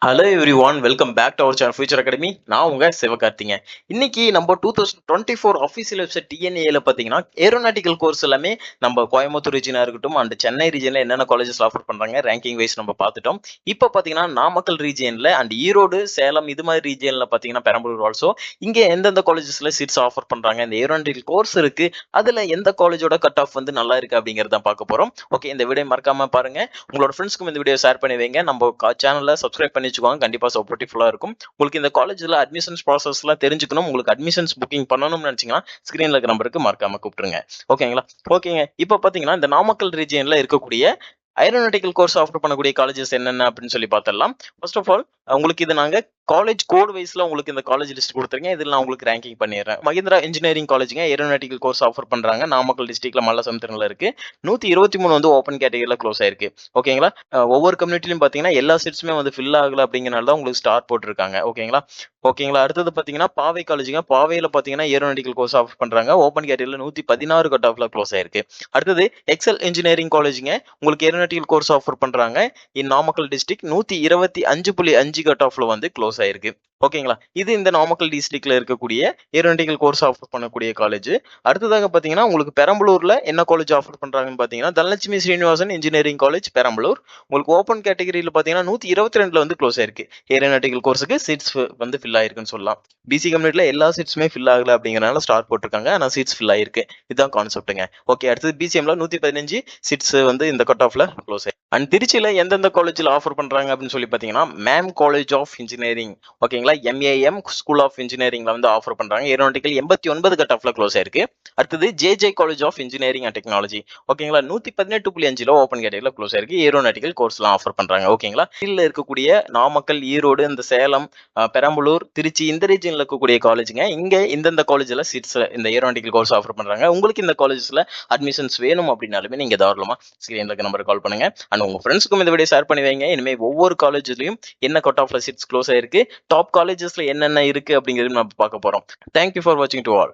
Hello everyone, welcome back to our channel future academy. நான் உங்க சிவகார்த்திங்க. இன்னைக்கு நம்ம 2024 அஃபீஷியல் வெப்சைட் டிஎன்ஏல பார்த்தீங்கன்னா ஏரோநாட்டிக்கல் கோர்ஸ் எல்லாமே நம்ம கோயம்புத்தூர் ரீஜனாக இருக்கட்டும் அண்ட் சென்னை ரீஜனில் என்னென்ன காலேஜஸ் ஆஃபர் பண்ணுறாங்க ரேங்கிங் வைஸ் நம்ம பார்த்துட்டோம். இப்போ பார்த்தீங்கன்னா நாமக்கல் ரீஜனில் அண்ட் ஈரோடு, சேலம் இது மாதிரி ரீஜனில் பார்த்தீங்கன்னா பெரம்பலூர் ஆல்சோ இங்கே எந்தெந்த காலேஜஸில் சீட்ஸ் ஆஃபர் பண்ணுறாங்க, இந்த ஏரோநாட்டிக்கல் கோர்ஸ் இருக்கு அதில் எந்த காலேஜோட கட் ஆஃப் வந்து நல்லா இருக்கு அப்படிங்கிறத பார்க்க போகிறோம். ஓகே, இந்த வீடியோ மறக்காம பாருங்க, உங்களோட ஃப்ரெண்ட்ஸ்க்கும் இந்த வீடியோ ஷேர் பண்ணி வைங்க. நம்ம சேனலை சப்ஸ்கிரைப் பண்ணி வச்சுக்கோங்க, கண்டிப்பா சப்போர்ட்டிவ்ஃபுல்லா இருக்கும். உங்களுக்கு இந்த காலேஜ்ல அட்மிஷன்ஸ் ப்ராசஸ்லாம் தெரிஞ்சுக்கணும், உங்களுக்கு அட்மிஷன்ஸ் புக்கிங் பண்ணணும்னு நினைச்சீங்கன்னா ஸ்கிரீன்ல இருக்க நம்பருக்கு மறக்காம கூப்பிட்டுருங்க. ஓகேங்களா? ஓகேங்க. இப்போ பாத்தீங்கன்னா இந்த நாமக்கல் ரீஜியன்ல இருக்கக்கூடிய ஏரோநாட்டிக்கல் கோர்ஸ் ஆஃபர் பண்ணக்கூடிய காலேஜஸ் என்னென்ன அப்படின்னு சொல்லி பார்த்துடலாம். ஃபர்ஸ்ட் ஆஃப் ஆல் உங்களுக்கு இது நாங்க காலேஜ் கோட் வைஸ்ல உங்களுக்கு இந்த காலேஜ் லிஸ்ட் கொடுத்துருக்கேன். இதில் நான் உங்களுக்கு ரேங்கிங் பண்ணிடுறேன். மஹிந்திரா இன்ஜினியரிங் காலேஜுங்க ஏரோநாட்டிக்கல் கோர்ஸ் ஆஃபர் பண்றாங்க. நாமக்கல் டிஸ்ட்ரிக்ட்ல மல்லசமுத்திரம்ல இருக்கு. 123 வந்து ஓப்பன் கேட்டகரியில க்ளோஸ் ஆயிருக்கு. ஓகேங்களா? ஒவ்வொரு கம்யூனிட்டிலும் பார்த்தீங்கன்னா எல்லா சீட்ஸுமே வந்து ஃபில் ஆகல அப்படிங்கிறனால தான் உங்களுக்கு ஸ்டார் போட்டிருக்காங்க. ஓகேங்களா? ஓகேங்களா? அடுத்தது பார்த்தீங்கன்னா பாவை காலேஜுங்க. பாவையில் பார்த்தீங்கன்னா ஏரோநாட்டிக்கல் கோர்ஸ் ஆஃபர் பண்றாங்க. ஓப்பன் கேட்டகரியில் 116 கட் ஆஃப்ல க்ளோஸ் ஆயிருக்கு. அடுத்தது எக்ஸல் இன்ஜினியரிங் காலேஜுங்க. உங்களுக்கு ஏரோநாட்டிக்கல் கோர்ஸ் ஆஃபர் பண்றாங்க. நாமக்கல் டிஸ்ட்ரிக்ட் 125.5 கட் ஆஃப்ல வந்து க்ளோஸ் ஆயிருக்கு. ஓகேங்களா? இது இந்த நாமக்கல் டிஸ்ட்ரிக்ட்ல இருக்கக்கூடிய ஏரோநாட்டிக்கல் கோர்ஸ் ஆஃபர் பண்ணக்கூடிய காலேஜ். அடுத்ததாக பாத்தீங்கன்னா உங்களுக்கு பெரம்பலூர்ல என்ன காலேஜ் ஆஃபர் பண்றாங்கன்னு பாத்தீங்கன்னா தனலட்சுமி ஸ்ரீனிவாசன் இன்ஜினியரிங் காலேஜ் பெரம்பலூர். உங்களுக்கு ஓப்பன் கேட்டகரியில பாத்தீங்கன்னா 122ல வந்து க்ளோஸ் ஆயிருக்கு. ஏரோநாட்டிக்கல் கோர்ஸுக்கு சீட்ஸ் வந்து ஃபில் ஆயிருக்குன்னு சொல்லலாம். பிசி கம்யூனிட்டில எல்லா சீட்ஸுமே ஃபில் ஆகல அப்படிங்கறனால ஸ்டார் போட்டிருக்காங்க. ஆனா சீட்ஸ் ஃபில் ஆயிருக்கு. இதுதான் கான்செப்ட்டுங்க. ஓகே, அடுத்தது பிசிஎம்ல 115 சீட்ஸ் வந்து இந்த கட் ஆஃப்ல க்ளோஸ் ஆயிருக்கு. அண்ட் திருச்சியில எந்தெந்த காலேஜ்ல ஆஃபர் பண்றாங்க அப்படின்னு சொல்லி பாத்தீங்கன்னா மேம் காலேஜ் ஆஃப் இன்ஜினியரிங், ஓகேங்களா, எம்ஏஎம் ஸ்கூல் ஆஃப் இன்ஜினியரிங்ல வந்து ஆஃபர் பண்றாங்க. ஏரோநாட்டிக்கல் 89 கட் ஆஃப்ல க்ளோஸ் ஆயிருக்கு. அடுத்தது JJ college of engineering and technology, ஓகேங்களா, 118.5 ஓப்பன் கேட்டகரியில க்ளோஸ் ஆயிருக்கு. ஏரோநாட்டிக்கல் கோர்ஸ்லாம் ஆஃபர் பண்றாங்க. ஓகேங்களா? கீழ இருக்கக்கூடிய நாமக்கல், ஈரோடு, இந்த சேலம், பெரம்பலூர், திருச்சி இந்த ரீஜன்ல இருக்கக்கூடிய காலேஜுங்க. இங்க இந்தந்த காலேஜ்ல சீட்ஸ் இந்த ஏரோநாட்டிக்கல் கோர்ஸ் ஆஃபர் பண்றாங்க. உங்களுக்கு இந்த காலேஜஸ்ல அட்மிஷன்ஸ் வேணும் அப்படின்னாலுமே நீங்க தாராளமா ஸ்கிரீன்ல இருக்க நம்பருக்கு கால் பண்ணுங்க. அண்ட் உங்க ஃப்ரெண்ட்ஸ்க்கும் இந்த வீடியோ ஷேர் பண்ணி வைங்க. இனிமே ஒவ்வொரு காலேஜ்லயும் என்ன கட் ஆஃப்ல சீட்ஸ் க்ளோஸ் ஆயிருக்கு, டாப் காலேஜஸ்ல என்னென்ன இருக்கு அப்படிங்கிறது நம்ம பார்க்க போறோம். தேங்க்யூ ஃபார் வாட்சிங் டு ஆல்.